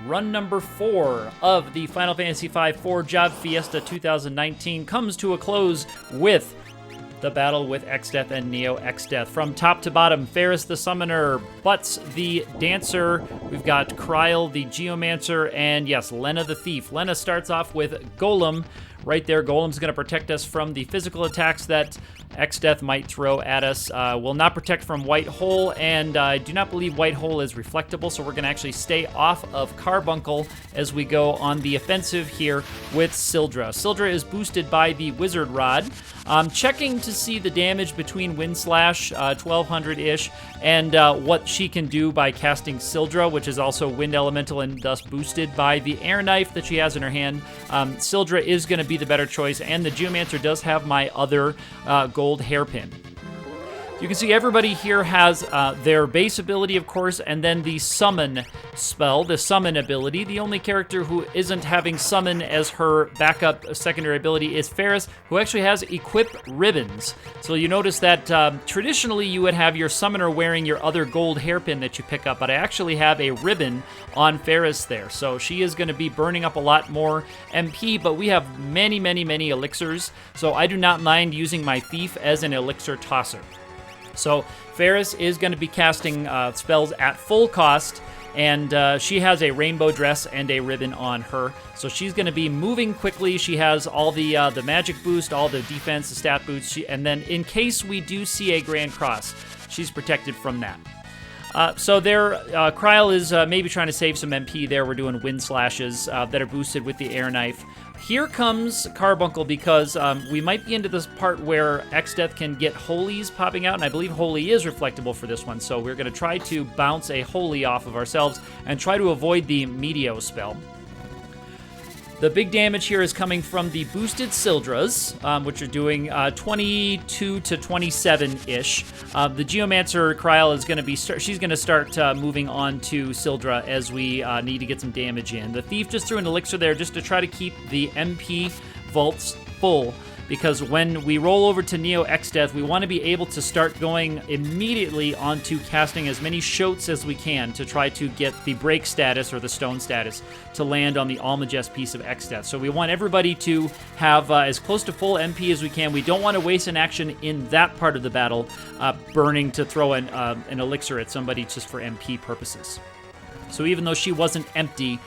run number 4 of the Final Fantasy V 4 Job Fiesta 2019 comes to a close with the battle with Exdeath and Neo Exdeath. From top to bottom, Faris the Summoner, Butts the Dancer, we've got Kryl the Geomancer, and yes, Lena the Thief. Lena starts off with Golem. Right there, Golem's going to protect us from the physical attacks that Exdeath might throw at us. Will not protect from White Hole, and I do not believe White Hole is reflectable, so we're going to actually stay off of Carbuncle as we go on the offensive here with Sildra. Sildra is boosted by the Wizard Rod. Checking to see the damage between Wind Slash, 1200-ish, and what she can do by casting Sildra, which is also Wind Elemental and thus boosted by the Air Knife that she has in her hand. Sildra is going to be the better choice, and the Geomancer does have my other gold hairpin. You can see everybody here has their base ability, of course, and then the summon spell, the summon ability. The only character who isn't having summon as her backup secondary ability is Faris, who actually has equip ribbons. So you notice that traditionally you would have your summoner wearing your other gold hairpin that you pick up, but I actually have a ribbon on Faris there. So she is going to be burning up a lot more MP, but we have many, many, many elixirs, so I do not mind using my Thief as an elixir tosser. So Faris is going to be casting spells at full cost, and she has a rainbow dress and a ribbon on her. So she's going to be moving quickly. She has all the magic boost, all the defense, the stat boosts, and then in case we do see a Grand Cross, she's protected from that. So there, Kryl is maybe trying to save some MP there. We're doing Wind Slashes that are boosted with the Air Knife. Here comes Carbuncle because we might be into this part where Exdeath can get Holies popping out, and I believe Holy is reflectable for this one, so we're going to try to bounce a Holy off of ourselves and try to avoid the Meteo spell. The big damage here is coming from the boosted Sildras, which are doing 22 to 27-ish. The Geomancer Kryl is going to be she's going to start moving on to Sildra as we need to get some damage in. The Thief just threw an elixir there just to try to keep the MP vaults full, because when we roll over to Neo Exdeath, we want to be able to start going immediately onto casting as many shotes as we can to try to get the break status or the stone status to land on the Almagest piece of Exdeath. So we want everybody to have as close to full MP as we can. We don't want to waste an action in that part of the battle, burning to throw an elixir at somebody just for MP purposes. So even though she wasn't empty,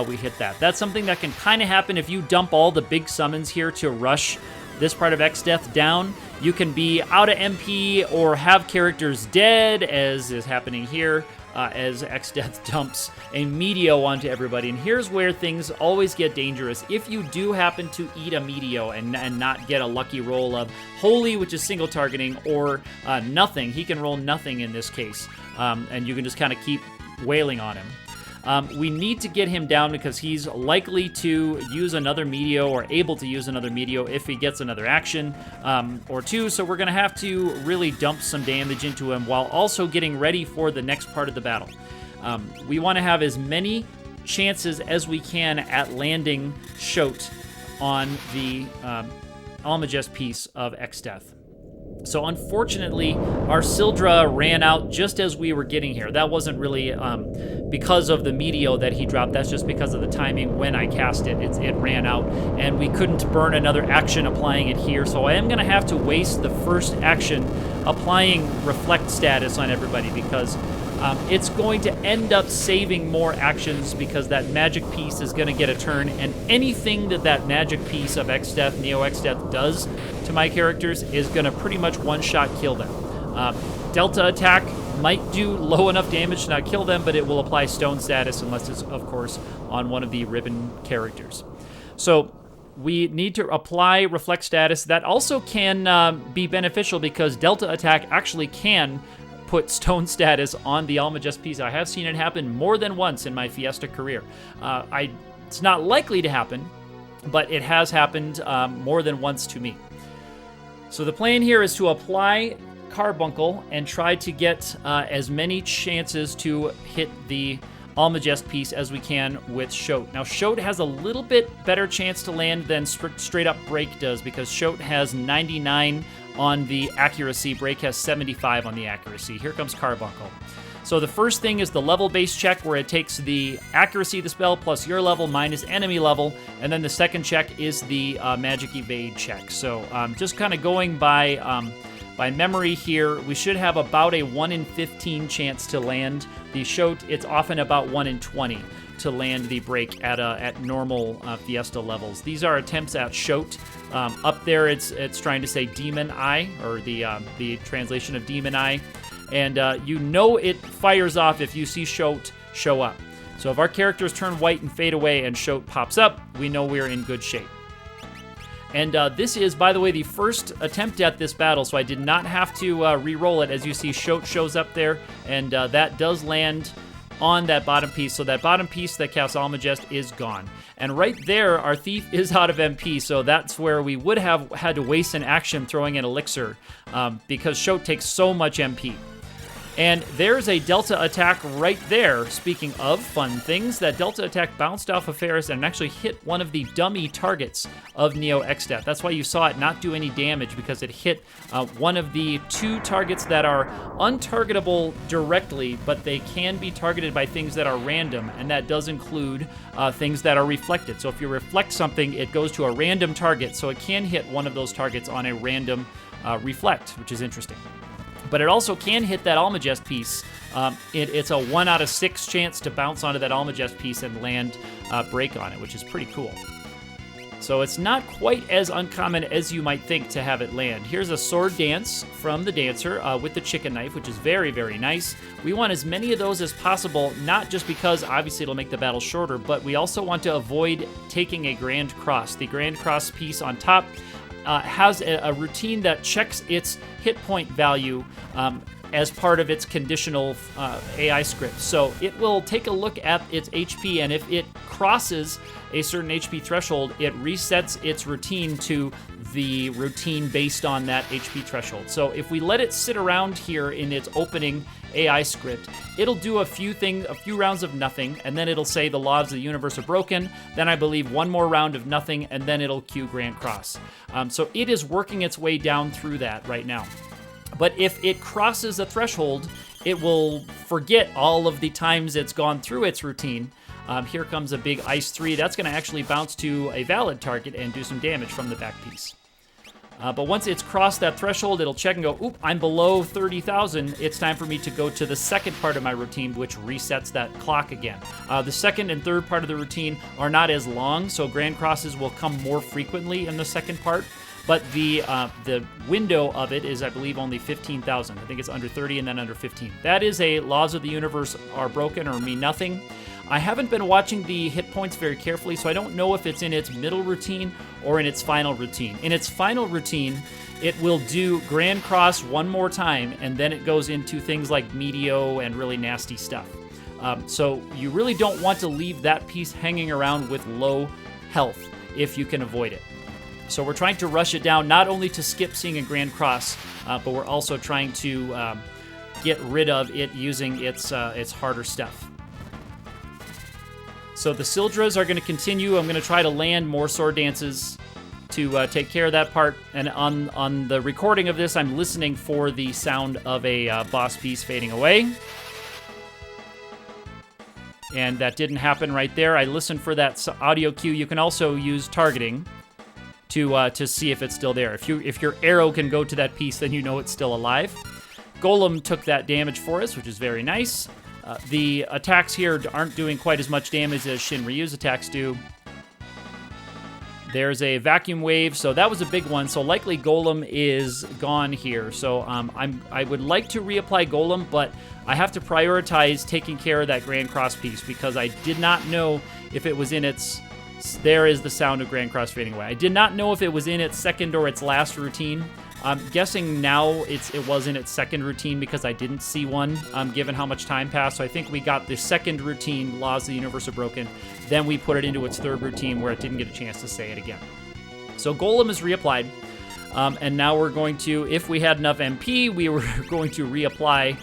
we hit that. That's something that can kind of happen if you dump all the big summons here to rush this part of Exdeath down. You can be out of MP or have characters dead, as is happening here, as Exdeath dumps a Meteo onto everybody. And here's where things always get dangerous. If you do happen to eat a Meteo and not get a lucky roll of Holy, which is single targeting, or nothing, he can roll nothing in this case, and you can just kind of keep wailing on him. We need to get him down because he's likely to use another Meteo or able to use another Meteo if he gets another action or two. So we're going to have to really dump some damage into him while also getting ready for the next part of the battle. We want to have as many chances as we can at landing Shote on the Almagest piece of Exdeath. So unfortunately, our Sildra ran out just as we were getting here. That wasn't really because of the Meteo that he dropped. That's just because of the timing when I cast it. It ran out, and we couldn't burn another action applying it here. So I am going to have to waste the first action applying Reflect status on everybody because it's going to end up saving more actions because that magic piece is going to get a turn, and anything that magic piece of Exdeath, Neo Exdeath, does to my characters is going to pretty much one-shot kill them. Delta attack might do low enough damage to not kill them, but it will apply stone status unless it's, of course, on one of the ribbon characters. So we need to apply Reflect status. That also can be beneficial because Delta attack actually can put stone status on the Almagest piece. I have seen it happen more than once in my Fiesta career. It's not likely to happen, but it has happened more than once to me. So the plan here is to apply Carbuncle and try to get as many chances to hit the Almagest piece as we can with Shote. Now, Shote has a little bit better chance to land than straight up Break does because Shote has 99 on the accuracy. Break has 75 on the accuracy. Here comes Carbuncle. So the first thing is the level-based check, where it takes the accuracy of the spell plus your level minus enemy level, and then the second check is the magic evade check. So just kind of going by memory here, we should have about a 1 in 15 chance to land the Shote. It's often about 1 in 20 to land the break at normal Fiesta levels. These are attempts at Shote. Up there, it's trying to say Demon Eye, or the translation of Demon Eye, and you know it fires off if you see Shote show up. So if our characters turn white and fade away and Shote pops up, we know we're in good shape. And this is, by the way, the first attempt at this battle, so I did not have to re-roll it. As you see, Shote shows up there, and that does land on that bottom piece. So that bottom piece that casts Almagest is gone. And right there, our Thief is out of MP, so that's where we would have had to waste an action throwing an Elixir, because Shote takes so much MP. And there's a Delta attack right there. Speaking of fun things, that Delta attack bounced off of Faris and actually hit one of the dummy targets of Neo Exdeath. That's why you saw it not do any damage, because it hit one of the 2 targets that are untargetable directly, but they can be targeted by things that are random, and that does include things that are reflected. So if you reflect something, it goes to a random target, so it can hit one of those targets on a random reflect, which is interesting. But it also can hit that Almagest piece. It's a 1 out of 6 chance to bounce onto that Almagest piece and land break on it, which is pretty cool. So it's not quite as uncommon as you might think to have it land. Here's a sword dance from the Dancer with the chicken knife, which is very, very nice. We want as many of those as possible, not just because obviously it'll make the battle shorter, but we also want to avoid taking a Grand Cross. The Grand Cross piece on top has a routine that checks its hit point value as part of its conditional AI script. So it will take a look at its HP, and if it crosses a certain HP threshold, it resets its routine to the routine based on that HP threshold. So if we let it sit around here in its opening AI script, it'll do a few rounds of nothing, and then it'll say the laws of the universe are broken. Then I believe one more round of nothing, and then it'll cue Grand Cross. So it is working its way down through that right now. But if it crosses a threshold, it will forget all of the times it's gone through its routine. Here comes a big Ice 3. That's going to actually bounce to a valid target and do some damage from the back piece. But once it's crossed that threshold, it'll check and go, oop, I'm below 30,000. It's time for me to go to the second part of my routine, which resets that clock again. The second and third part of the routine are not as long, so Grand Crosses will come more frequently in the second part. But the window of it is, I believe, only 15,000. I think it's under 30 and then under 15. That is a laws of the universe are broken or mean nothing. I haven't been watching the hit points very carefully, so I don't know if it's in its middle routine or in its final routine. In its final routine, it will do Grand Cross one more time, and then it goes into things like Meteo and really nasty stuff. So you really don't want to leave that piece hanging around with low health if you can avoid it. So we're trying to rush it down, not only to skip seeing a Grand Cross, but we're also trying to get rid of it using its harder stuff. So the Sildras are going to continue. I'm going to try to land more sword dances to take care of that part. And on the recording of this, I'm listening for the sound of a boss piece fading away. And that didn't happen right there. I listened for that audio cue. You can also use targeting to see if it's still there. If your arrow can go to that piece, then you know it's still alive. Golem took that damage for us, which is very nice. The attacks here aren't doing quite as much damage as Shinryu's attacks do. There's a vacuum wave, so that was a big one. So likely Golem is gone here. So I would like to reapply Golem, but I have to prioritize taking care of that Grand Cross piece because I did not know if it was in its... There is the sound of Grand Cross fading away. I did not know if it was in its second or its last routine. I'm guessing now it was in its second routine because I didn't see one given how much time passed. So I think we got the second routine, Laws of the Universe are Broken. Then we put it into its third routine where it didn't get a chance to say it again. So Golem is reapplied. And now we're going to, if we had enough MP, we were going to reapply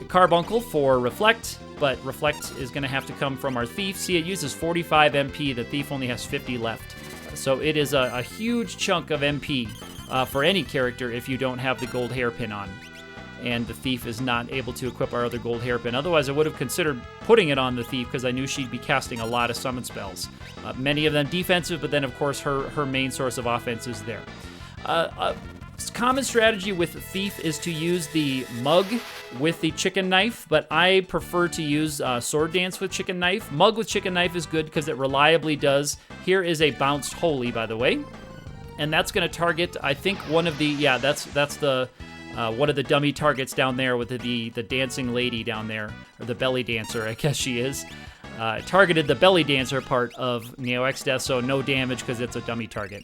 Carbuncle for Reflect. But Reflect is going to have to come from our Thief. See, it uses 45 MP. The Thief only has 50 left. So it is a huge chunk of MP for any character if you don't have the gold hairpin on. and the Thief is not able to equip our other gold hairpin. Otherwise, I would have considered putting it on the Thief because I knew she'd be casting a lot of summon spells. Many of them defensive, but then, of course, her main source of offense is there. Common strategy with Thief is to use the Mug with the Chicken Knife, but I prefer to use Sword Dance with Chicken Knife. Mug with Chicken Knife is good because it reliably does. Here is a Bounced Holy, by the way. And that's going to target, I think, one of the... Yeah, that's the... one of the dummy targets down there with the dancing lady down there, or the belly dancer, I guess she is. Targeted the belly dancer part of Neo Exdeath, so no damage because it's a dummy target.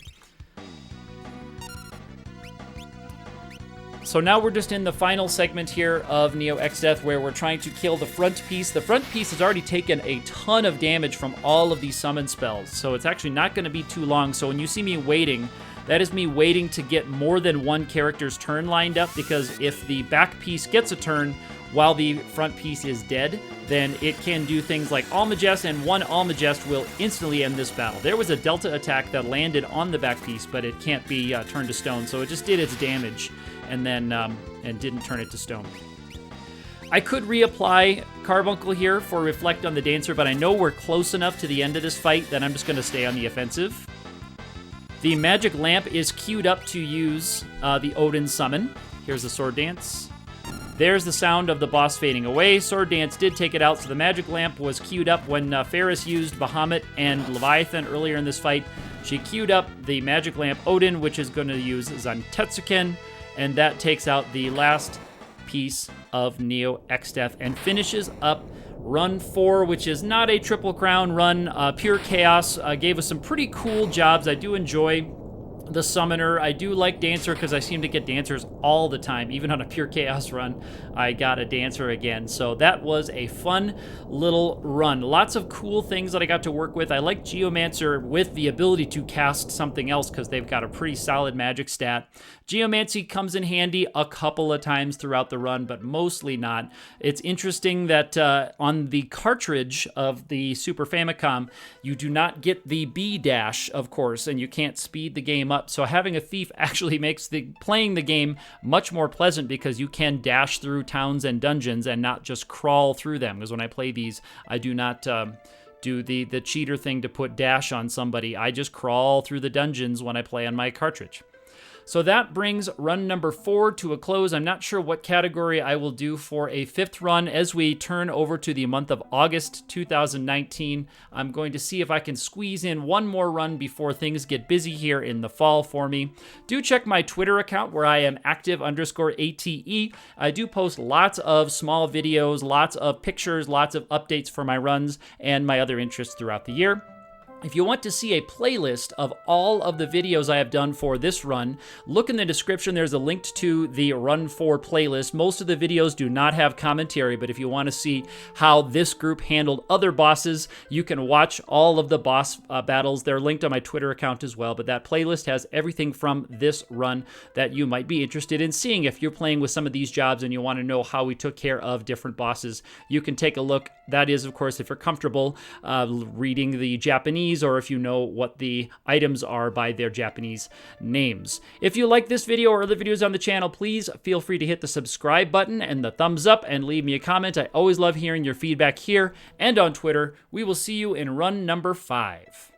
So now we're just in the final segment here of Neo Exdeath where we're trying to kill the front piece. The front piece has already taken a ton of damage from all of these summon spells, so it's actually not going to be too long. So when you see me waiting, that is me waiting to get more than one character's turn lined up, because if the back piece gets a turn while the front piece is dead, then it can do things like Almagest, and one Almagest will instantly end this battle. There was a Delta attack that landed on the back piece, but it can't be turned to stone, so it just did its damage and then and didn't turn it to stone. I could reapply Carbuncle here for Reflect on the Dancer, but I know we're close enough to the end of this fight that I'm just going to stay on the offensive. The Magic Lamp is queued up to use the Odin summon. Here's the Sword Dance. There's the sound of the boss fading away. Sword Dance did take it out, so the Magic Lamp was queued up when Ferris used Bahamut and Leviathan earlier in this fight. She queued up the Magic Lamp Odin, which is going to use Zantetsuken, and that takes out the last piece of Neo Exdeath and finishes up Run 4, which is not a Triple Crown run. Pure Chaos gave us some pretty cool jobs. I do enjoy the Summoner. I do like Dancer because I seem to get Dancers all the time. Even on a Pure Chaos run, I got a Dancer again. So that was a fun little run. Lots of cool things that I got to work with. I like Geomancer with the ability to cast something else because they've got a pretty solid magic stat. Geomancy comes in handy a couple of times throughout the run, but mostly not. It's interesting that on the cartridge of the Super Famicom, you do not get the B dash, of course, and you can't speed the game up. So having a Thief actually makes playing the game much more pleasant because you can dash through towns and dungeons and not just crawl through them. Because when I play these, I do not do the cheater thing to put dash on somebody. I just crawl through the dungeons when I play on my cartridge. So that brings run number 4 to a close. I'm not sure what category I will do for a 5th run. As we turn over to the month of August 2019, I'm going to see if I can squeeze in one more run before things get busy here in the fall for me. Do check my Twitter account where I am active_ATE. I do post lots of small videos, lots of pictures, lots of updates for my runs and my other interests throughout the year. If you want to see a playlist of all of the videos I have done for this run, look in the description. There's a link to the Run 4 playlist. Most of the videos do not have commentary, but if you want to see how this group handled other bosses, you can watch all of the boss battles. They're linked on my Twitter account as well, but that playlist has everything from this run that you might be interested in seeing. If you're playing with some of these jobs and you want to know how we took care of different bosses, you can take a look. That is, of course, if you're comfortable reading the Japanese, or if you know what the items are by their Japanese names. If you like this video or other videos on the channel, please feel free to hit the subscribe button and the thumbs up and leave me a comment. I always love hearing your feedback here and on Twitter. We will see you in run number 5.